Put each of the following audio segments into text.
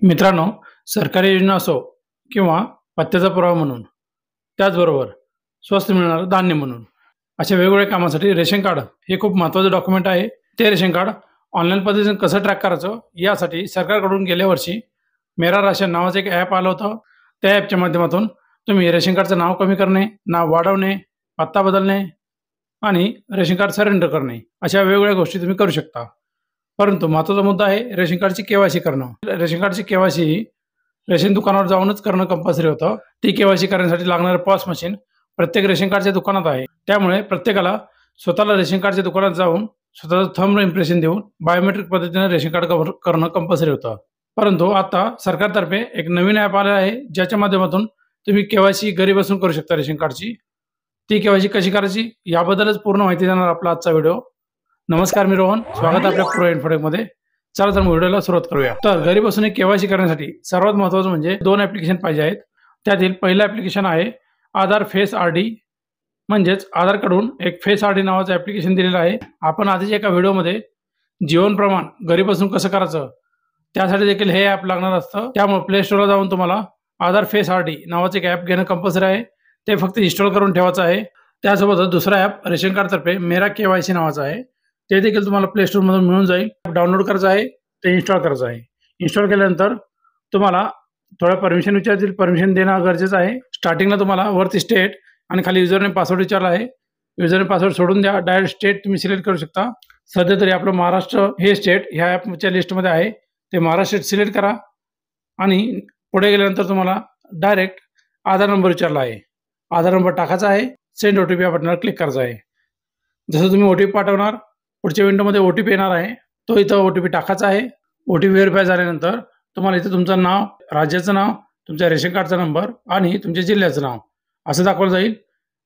मित्रांनो, सरकारी योजना असो किंवा पत्त्याचा पुरावा म्हणून, त्याचबरोबर स्वस्त मिळणारं धान्य म्हणून, अशा वेगवेगळ्या कामासाठी रेशन कार्ड हे खूप महत्त्वाचं डॉक्युमेंट आहे. ते रेशन कार्ड ऑनलाईन पद्धतीने कसं ट्रॅक करायचं यासाठी सरकारकडून गेल्या वर्षी मेरा राशन नावाचं एक ॲप आलं होतं. त्या ॲपच्या माध्यमातून तुम्ही रेशन कार्डचं नाव कमी करणे, नाव वाढवणे, पत्ता बदलणे आणि रेशन कार्ड सरेंडर करणे अशा वेगवेगळ्या गोष्टी तुम्ही करू शकता. परंतु महत्त्वाचा मुद्दा आहे रेशन कार्डची केवायसी करणं. रेशन कार्डची केवायसी ही रेशन दुकानावर जाऊनच करणं कंपल्सरी होतं. ती केवायसी करण्यासाठी लागणारं पॉस मशीन प्रत्येक रेशन कार्डच्या दुकानात आहे. त्यामुळे प्रत्येकाला स्वतःला रेशन कार्डच्या दुकानात जाऊन स्वतःचं थंब इम्प्रेशन देऊन बायोमेट्रिक पद्धतीने रेशन कार्ड करणं कंपल्सरी होतं. परंतु आता सरकारतर्फे एक नवीन ॲप आलं आहे, ज्याच्या माध्यमातून तुम्ही केवायसी घरी बसून करू शकता रेशन कार्डची. ती केवायसी कशी करायची याबद्दलच पूर्ण माहिती देणार आपला आजचा व्हिडिओ. नमस्कार, मी रोहन. स्वागत आहे आपल्या प्रो इन्फोटेकमध्ये. चला तर व्हिडिओला सुरुवात करूया. तर घरी बसून एक केवायसी करण्यासाठी सर्वात महत्त्वाचं म्हणजे 2 ॲप्लिकेशन पाहिजे आहेत. त्यातील पहिलं ॲप्लिकेशन आहे आधार फेस आरडी, म्हणजेच आधारकडून एक फेस आरडी नावाचं ॲप्लिकेशन दिलेलं आहे. आपण आधीच एका व्हिडिओमध्ये जीवन प्रमाण घरी बसून कसं करायचं त्यासाठी देखील हे ॲप लागणार असतं. त्यामुळे प्ले स्टोरला जाऊन तुम्हाला आधार फेस आरडी नावाचं एक ॲप घेणं कंपल्सरी आहे. ते फक्त इन्स्टॉल करून ठेवायचं आहे. त्यासोबतच दुसरा ॲप रेशन कार्डतर्फे मेरा केवायसी नावाचं आहे. ते देखील तुम्हाला प्ले स्टोरमधून मिळून जाईल. डाउनलोड करायचं आहे, ते इन्स्टॉल करायचं आहे. इन्स्टॉल केल्यानंतर तुम्हाला थोड्या परमिशन विचारतील, परमिशन देणं गरजेचं आहे. स्टार्टिंगला तुम्हाला वरती स्टेट आणि खाली युजरनेम पासवर्ड विचारला आहे. युजरनेम पासवर्ड सोडून द्या, डायरेक्ट स्टेट तुम्ही सिलेक्ट करू शकता. सध्या तरी आपलं महाराष्ट्र हे स्टेट ह्या ॲपच्या लिस्टमध्ये आहे. ते महाराष्ट्र स्टेट सिलेक्ट करा आणि पुढे गेल्यानंतर तुम्हाला डायरेक्ट आधार नंबर विचारला आहे. आधार नंबर टाकायचा आहे. सेंड OTP या बटनावर क्लिक करायचं आहे. जसं तुम्ही OTP पाठवणार पुढच्या विंडोमध्ये OTP येणार आहे. तो इथं OTP टाकायचा आहे. OTP व्हेरीफाय झाल्यानंतर तुम्हाला इथं तुमचं नाव, राज्याचं नाव, तुमच्या रेशन कार्डचा नंबर आणि तुमच्या जिल्ह्याचं नाव असं दाखवलं जाईल.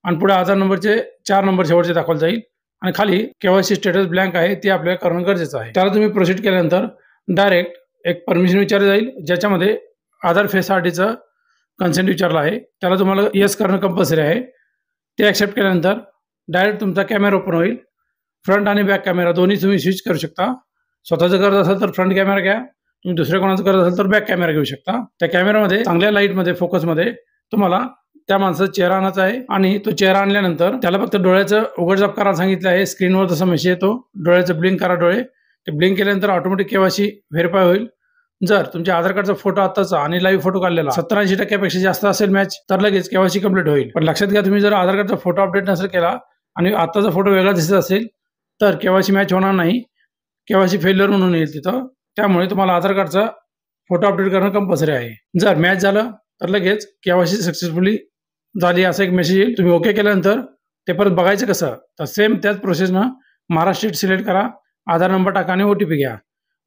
आणि पुढे आधार नंबरचे 4 नंबर शेवटचे दाखवले जाईल. आणि खाली केवायसी स्टेटस ब्लँक आहे ते आपल्याला करणं गरजेचं आहे. त्याला तुम्ही प्रोसीड केल्यानंतर डायरेक्ट एक परमिशन विचारली जाईल, ज्याच्यामध्ये आधार फेस आरडीचं कन्सेंट विचारलं आहे. त्याला तुम्हाला येस करणं कंपल्सरी आहे. ते ॲक्सेप्ट केल्यानंतर डायरेक्ट तुमचा कॅमेरा ओपन होईल. फ्रंट आणि बॅक कॅमेरा दोन्ही तुम्ही स्विच करू शकता. स्वतःचं गरज असेल तर फ्रंट कॅमेरा घ्या, तुम्ही दुसऱ्या कोणाचं गरज असेल तर बॅक कॅमेरा घेऊ शकता. त्या कॅमेरामध्ये चांगल्या लाईटमध्ये फोकसमध्ये तुम्हाला त्या माणसाचा चेहरा आणायचा आहे. आणि तो चेहरा आणल्यानंतर त्याला फक्त डोळ्याचं उघडझाप करायला सांगितलं आहे. स्क्रीनवर जसा मेसेज येतो, डोळ्याचं ब्लिंक करा डोळे. ते ब्लिंक केल्यानंतर ऑटोमॅटिक केवायसी व्हेरीफाय होईल. जर तुमच्या आधार कार्डचा फोटो आत्ताचा आणि लाईव्ह फोटो काढलेला 70-80% जास्त असेल मॅच, तर लगेच केवायसी कंप्लीट होईल. पण लक्षात घ्या, तुम्ही जर आधार कार्डचा फोटो अपडेट नसेल केला आणि आत्ताचा फोटो वेगळा दिसत असेल तर केवायसी मॅच होणार नाही. केवायसी फेल्युअर म्हणून येईल तिथं. त्यामुळे तुम्हाला आधार कार्डचा फोटो अपडेट करणं कंपल्सरी आहे. जर मॅच झालं तर लगेच केवायसी सक्सेसफुली झाली असा एक मेसेज येईल. तुम्ही ओके केल्यानंतर ते परत बघायचं कसं, तर सेम त्याच प्रोसेसनं महाराष्ट्र स्टेट सिलेक्ट करा, आधार नंबर टाका आणि OTP घ्या.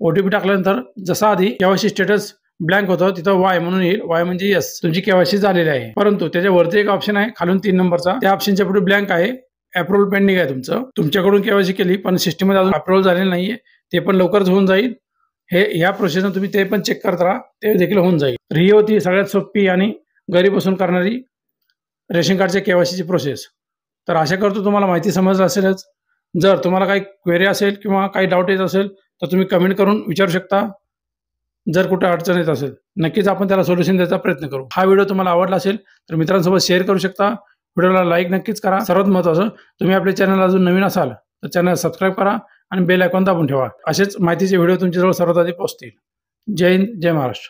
OTP टाकल्यानंतर जसा आधी केवायसी स्टेटस ब्लँक होतं तिथं वाय म्हणून येईल. वाय म्हणजे येस, तुमची केवायसी झालेली आहे. परंतु त्याच्यावरती एक ऑप्शन आहे खालून 3 नंबरचा, त्या ऑप्शनच्या पुढे ब्लँक आहे. अप्रूव्हल पेंडिंग आहे तुमच्याकडून केवायसी केली पण सिस्टममध्ये अजून अप्रूव्हल झालेलं नाहीये. ते पण लवकरच होऊन जाईल. ह्या प्रोसेसनं तुम्ही ते पण चेक करत राहा, ते देखील होऊन जाईल. तर ही होती सगळ्यात सोपी आणि घरी बसून करणारी रेशन कार्डच्या केवायसीची प्रोसेस. तर आशा करतो तुम्हाला माहिती समजलं असेलच. जर तुम्हाला काही क्वेरी असेल किंवा काही डाऊट येत असेल तर तुम्ही कमेंट करून विचारू शकता. जर कुठे अडचण येत असेल नक्कीच आपण त्याला सोल्युशन द्यायचा प्रयत्न करू. हा व्हिडिओ तुम्हाला आवडला असेल तर मित्रांसोबत शेअर करू शकता. व्हिडिओला लाईक नक्कीच करा. सर्वात महत्त्वाचं, तुम्ही आपल्या चॅनलला अजून नवीन असाल तर चॅनल सबस्क्राईब करा आणि बेल आयकॉन दाबून ठेवा. असेच माहितीचे व्हिडिओ तुमच्याजवळ सर्वात आधी पोहोचतील. जय हिंद, जय महाराष्ट्र.